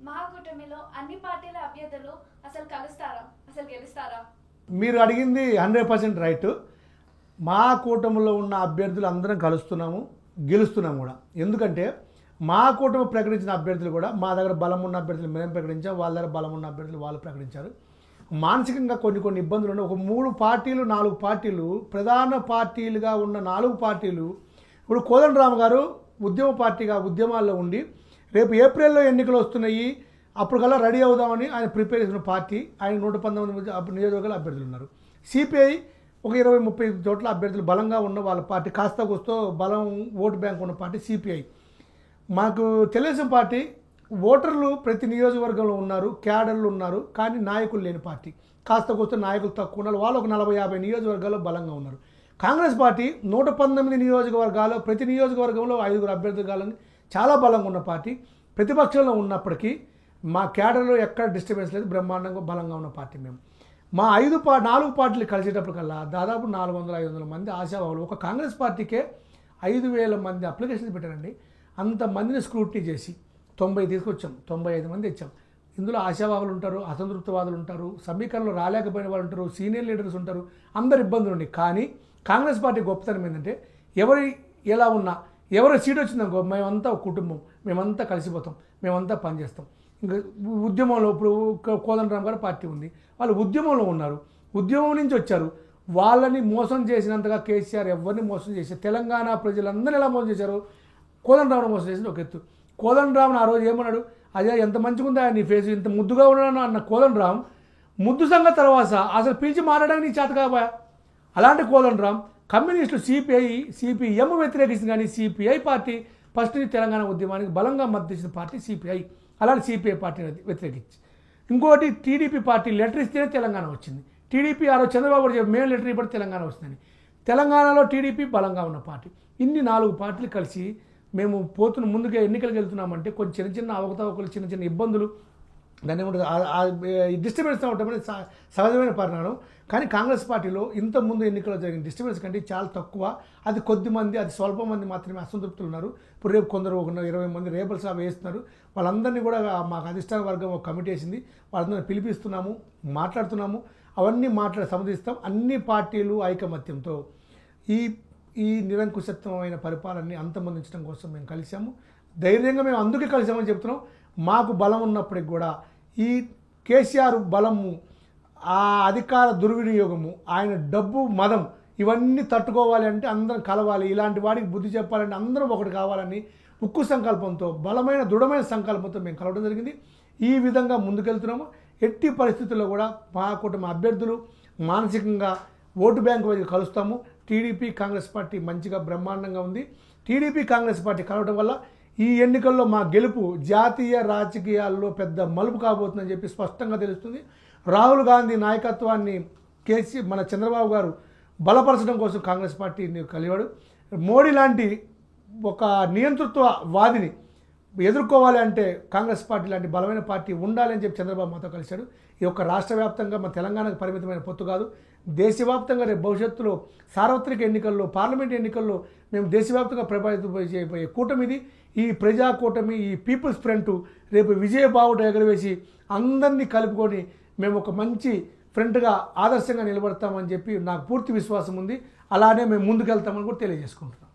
మహాకూటమిలో అన్ని పార్టీల అభ్యర్థులు అసలు కలుస్తారా, అసలు గెలుస్తారా? మీరు అడిగింది 100% రైట్. మా కూటమిలో ఉన్న అభ్యర్థులు అందరం కలుస్తున్నాము, గెలుస్తున్నాము కూడా. ఎందుకంటే మా కూటమి ప్రకటించిన అభ్యర్థులు కూడా మా దగ్గర బలం ఉన్న అభ్యర్థులు మేము ప్రకటించాం, వాళ్ళ దగ్గర బలం ఉన్న అభ్యర్థులు వాళ్ళు ప్రకటించారు. మానసికంగా కొన్ని ఇబ్బందులు ఉన్నాయి. ఒక 3 పార్టీలు 4 పార్టీలు ప్రధాన పార్టీలుగా ఉన్న 4 పార్టీలు ఇప్పుడు కోదండరామ్ గారు ఉద్యమ పార్టీగా ఉద్యమాల్లో ఉండి రేపు ఏప్రిల్లో ఎన్నికలు వస్తున్నాయి అప్పటికల్లా రెడీ అవుదామని ఆయన ప్రిపేర్ చేసిన పార్టీ. ఆయన 119 నియోజకవర్గాల అభ్యర్థులు ఉన్నారు. సిపిఐ ఒక 20-30 చోట్ల అభ్యర్థులు బలంగా ఉన్న వాళ్ళ పార్టీ, కాస్త కూస్తో బలం ఓటు బ్యాంక్ ఉన్న పార్టీ సిపిఐ. మాకు తెలుగుదేశం పార్టీ ఓటర్లు ప్రతి నియోజకవర్గంలో ఉన్నారు, క్యాడర్లు ఉన్నారు, కానీ నాయకులు లేని పార్టీ. కాస్త కూస్తో నాయకులు తక్కువ ఉన్నారు, వాళ్ళు ఒక 40-50 నియోజకవర్గాల్లో బలంగా ఉన్నారు. కాంగ్రెస్ పార్టీ 119 నియోజకవర్గాలు, ప్రతి నియోజకవర్గంలో 5 అభ్యర్థులని చాలా బలంగా ఉన్న పార్టీ. ప్రతిపక్షంలో ఉన్నప్పటికీ మా క్యాడర్లో ఎక్కడ డిస్టర్బెన్స్ లేదు, బ్రహ్మాండంగా బలంగా ఉన్న పార్టీ మేము. మా 4 పార్టీలు కలిసేటప్పటికల్లా దాదాపు 400-500 మంది ఆశావాహులు. ఒక కాంగ్రెస్ పార్టీకే 5,000 మంది అప్లికేషన్స్ పెట్టారండి. అంతమందిని స్క్రూటినీ చేసి 90 తీసుకొచ్చాం, 95 మంది ఇచ్చాం. ఇందులో ఆశావాహులు ఉంటారు, అసంతృప్తివాదులు ఉంటారు, సమీకరణలో రాలేకపోయిన వాళ్ళు ఉంటారు, సీనియర్ లీడర్స్ ఉంటారు, అందరు ఇబ్బందులు ఉన్నాయి. కానీ కాంగ్రెస్ పార్టీ గొప్పతనం ఏంటంటే ఎవరి ఎలా ఉన్నా, ఎవరు సీట్ వచ్చిందనుకో మేమంతా ఒక కుటుంబం, మేమంతా కలిసిపోతాం, మేమంతా పనిచేస్తాం. ఇంకా ఉద్యమంలో ఇప్పుడు కోదండరామ్ గారు పార్టీ ఉంది, వాళ్ళు ఉద్యమంలో ఉన్నారు, ఉద్యమం నుంచి వచ్చారు. వాళ్ళని మోసం చేసినంతగా కేసీఆర్ ఎవరిని మోసం చేశారు? తెలంగాణ ప్రజలందరినీ ఎలా మోసం చేశారు? కోదండరామ్ను మోసం చేసింది ఒక ఎత్తు. కోదండరామ్ను ఆ రోజు ఏమన్నాడు? అదే ఎంత మంచిగా ఉందా నీ ఫేస్, ఇంత ముద్దుగా ఉన్నాను అన్న కోదండరామ్ ముద్దు సంగతి తర్వాత అసలు పిలిచి మాట్లాడడానికి నీ చేత కాబోయా. అలాంటి కోదండరామ్ కమ్యూనిస్టులు సిపిఎం వ్యతిరేకించింది, కానీ సిపిఐ పార్టీ ఫస్ట్ నుంచి తెలంగాణ ఉద్యమానికి బలంగా మద్దతు ఇచ్చిన పార్టీ సిపిఐ. అలాంటి సిపిఐ పార్టీని వ్యతిరేకించి ఇంకోటి టీడీపీ పార్టీ లెటర్ ఇస్తేనే తెలంగాణ వచ్చింది. టీడీపీ ఆ రోజు చంద్రబాబు గారు మేము లెటర్ ఇవ్వడం తెలంగాణ వస్తుందని. తెలంగాణలో టీడీపీ బలంగా ఉన్న పార్టీ. ఇన్ని 4 పార్టీలు కలిసి మేము ముందుగా ఎన్నికలకు వెళ్తున్నామంటే కొంచెం చిన్న అవకతవకలు, చిన్న ఇబ్బందులు, దాన్ని డిస్టర్బెన్స్ అవటం సహజమైన పరిణామం. కానీ కాంగ్రెస్ పార్టీలో ఇంతకుముందు ఎన్నికల్లో జరిగిన డిస్టర్బెన్స్ కంటే చాలా తక్కువ. అది కొద్దిమంది, అది స్వల్ప మంది మాత్రమే అసంతృప్తులు ఉన్నారు. ఇప్పుడు రేపు కొందరు 20 మంది రేపల్స్ వేస్తున్నారు. వాళ్ళందరినీ కూడా మాకు అధిష్టాన వర్గం ఒక కమిటీ వేసింది, వాళ్ళందరినీ పిలిపిస్తున్నాము, మాట్లాడుతున్నాము, అవన్నీ సమర్థిస్తాం. అన్ని పార్టీలు ఐకమత్యంతో ఈ నిరంకుశత్వమైన పరిపాలనని అంతమొందించడం కోసం మేము కలిసాము. ధైర్యంగా మేము అందుకే కలిసామని చెప్తున్నాం. మాకు బలం ఉన్నప్పటికి కూడా ఈ కేసీఆర్ బలము, ఆ అధికార దుర్వినియోగము, ఆయన డబ్బు మదం, ఇవన్నీ తట్టుకోవాలి అంటే అందరం కలవాలి. ఇలాంటి వాడికి బుద్ధి చెప్పాలంటే అందరం ఒకటి కావాలని ఉక్కు సంకల్పంతో, బలమైన దృఢమైన సంకల్పంతో మేము కలవడం జరిగింది. ఈ విధంగా ముందుకెళ్తున్నాము. ఎట్టి పరిస్థితుల్లో కూడా మా కూటమి అభ్యర్థులు మానసికంగా ఓటు బ్యాంకు వైపు కలుస్తాము. టీడీపీ కాంగ్రెస్ పార్టీ మంచిగా బ్రహ్మాండంగా ఉంది. టీడీపీ కాంగ్రెస్ పార్టీ కలవడం వల్ల ఈ ఎన్నికల్లో మా గెలుపు జాతీయ రాజకీయాల్లో పెద్ద మలుపు కాబోతుందని చెప్పి స్పష్టంగా తెలుస్తుంది. రాహుల్ గాంధీ నాయకత్వాన్ని మన చంద్రబాబు గారు బలపరచడం కోసం కాంగ్రెస్ పార్టీని కలివాడు. మోడీ లాంటి ఒక నియంతృత్వవాదిని ఎదుర్కోవాలి అంటే కాంగ్రెస్ పార్టీ లాంటి బలమైన పార్టీ ఉండాలని చెప్పి చంద్రబాబు మాతో కలిశాడు. ఈ యొక్క రాష్ట్ర వ్యాప్తంగా మన తెలంగాణకు పరిమితమైన పొత్తు కాదు, దేశవ్యాప్తంగా రేపు భవిష్యత్తులో సార్వత్రిక ఎన్నికల్లో, పార్లమెంట్ ఎన్నికల్లో మేము దేశవ్యాప్తంగా ప్రభావితం చేయబోయే కూటమిది. ఈ ప్రజా కూటమి, ఈ పీపుల్స్ ఫ్రంట్ రేపు విజయబావుట ఎగరవేసి అందరినీ కలుపుకొని మేము ఒక మంచి ఫ్రంట్గా ఆదర్శంగా నిలబడతామని చెప్పి నాకు పూర్తి విశ్వాసం ఉంది. అలానే మేము ముందుకెళ్తామని కూడా తెలియజేసుకుంటున్నాం.